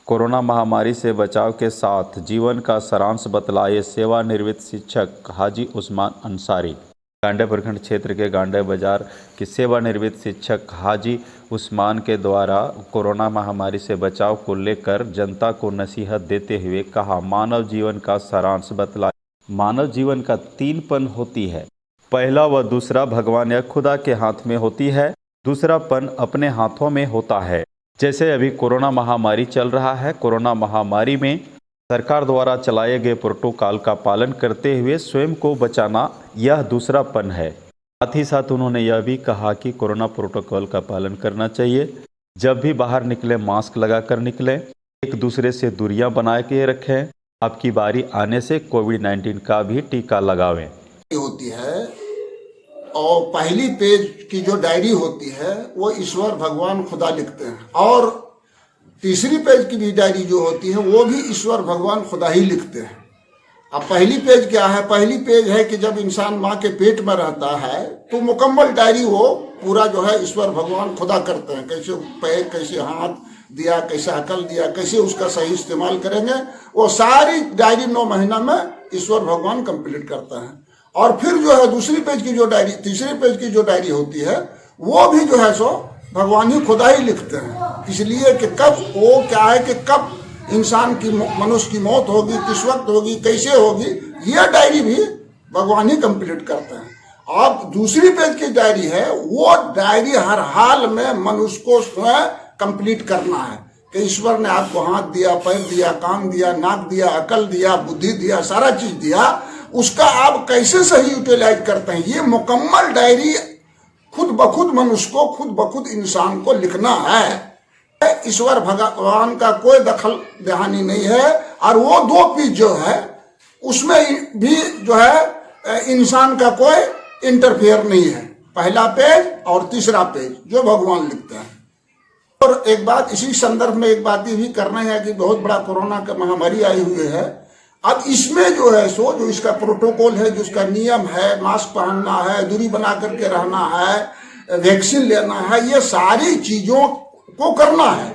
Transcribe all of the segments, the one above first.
Corona महामारी से बचाव के साथ जीवन का सारांश बतलाए सेवानिवृत्त शिक्षक हाजी उस्मान अंसारी। गांडे प्रखंड क्षेत्र के गांडे बाजार के सेवानिवृत्त शिक्षक हाजी उस्मान के द्वारा कोरोना महामारी से बचाव को लेकर जनता को नसीहत देते हुए कहा, मानव जीवन का सारांश बतलाए। मानव जीवन का 3 पन होती है। पहला व दूसरा भगवान या खुदा के हाथ में होती है, दूसरा पन अपने हाथों में होता है। जैसे अभी कोरोना महामारी चल रहा है, कोरोना महामारी में सरकार द्वारा चलाए गए प्रोटोकॉल का पालन करते हुए स्वयं को बचाना यह दूसरा पन है। साथ ही साथ उन्होंने यह भी कहा कि कोरोना प्रोटोकॉल का पालन करना चाहिए। जब भी बाहर निकले मास्क लगाकर निकलें, एक दूसरे से दूरियां बना के रखें। आपकी बारी आने से कोविड-19 का भी टीका लगावें। होती है और पहली पेज की जो डायरी होती है वो ईश्वर भगवान खुदा लिखते हैं, और तीसरी पेज की भी डायरी जो होती है वो भी ईश्वर भगवान खुदा ही लिखते हैं। अब पहली पेज क्या है? पहली पेज है कि जब इंसान माँ के पेट में रहता है तो मुकम्मल डायरी वो पूरा जो है ईश्वर भगवान खुदा करते हैं। कैसे पैर, कैसे हाथ दिया, कैसे अकल दिया, कैसे उसका सही इस्तेमाल करेंगे, वो सारी डायरी 9 महीना में ईश्वर भगवान कंप्लीट करता है। और फिर जो है दूसरी पेज की जो डायरी, तीसरे पेज की जो डायरी होती है वो भी जो है सो भगवान ही खुदा ही लिखते हैं। इसलिए कि कब वो क्या है कि कब इंसान की, मनुष्य की मौत होगी, किस वक्त होगी, कैसे होगी, यह डायरी भी भगवान ही कंप्लीट करते हैं। अब दूसरी पेज की डायरी है, वो डायरी हर हाल में मनुष्य को स्वयं कंप्लीट करना है कि ईश्वर ने आपको हाथ दिया, पैर दिया, कान दिया, नाक दिया, अकल दिया, बुद्धि दिया, सारा चीज दिया, उसका आप कैसे सही यूटिलाइज करते हैं, ये मुकम्मल डायरी खुद ब खुद मनुष्य को, खुद ब खुद इंसान को लिखना है। ईश्वर भगवान का कोई दखल दहानी नहीं है। और वो 2 पेज जो है उसमें भी जो है इंसान का कोई इंटरफेयर नहीं है। पहला पेज और तीसरा पेज जो भगवान लिखते हैं। और एक बात इसी संदर्भ में एक बात ये भी करना है कि बहुत बड़ा कोरोना का महामारी आई हुई है। अब इसमें जो है सो जो इसका प्रोटोकॉल है, जो इसका नियम है, मास्क पहनना है, दूरी बना करके रहना है, वैक्सीन लेना है, ये सारी चीजों को करना है।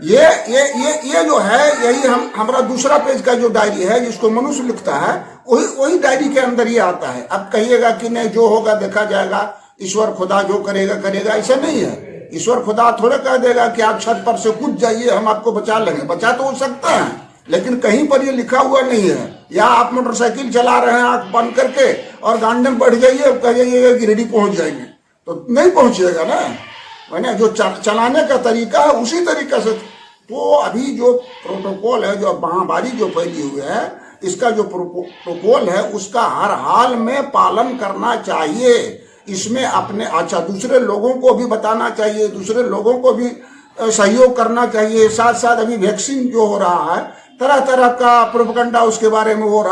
ये जो है यही हमारा दूसरा पेज का जो डायरी है जिसको मनुष्य लिखता है, वही डायरी के अंदर ये आता है। अब कहिएगा कि नहीं, जो होगा देखा जाएगा, ईश्वर खुदा जो करेगा करेगा, ऐसा नहीं है। ईश्वर खुदा थोड़े कह देगा कि आप छत पर से कूद जाइए, हम आपको बचा लेंगे। बचा तो हो सकता है, लेकिन कहीं पर ये लिखा हुआ नहीं है। या आप मोटरसाइकिल चला रहे हैं आंख बंद करके और गांडे में बढ़ जाइए, कहिएगा कि रेडी पहुंच जाएंगे, तो नहीं पहुंचेगा ना। जो चलाने का तरीका है उसी तरीके से। तो अभी जो प्रोटोकॉल है, जो महामारी जो फैली हुई है, इसका जो प्रोटोकॉल है उसका हर हाल में पालन करना चाहिए। इसमें अपने दूसरे लोगों को भी बताना चाहिए, दूसरे लोगों को भी सहयोग करना चाहिए। साथ साथ अभी वैक्सीन जो हो रहा है, तरह तरह का प्रोपेगेंडा उसके बारे में हो रहा है।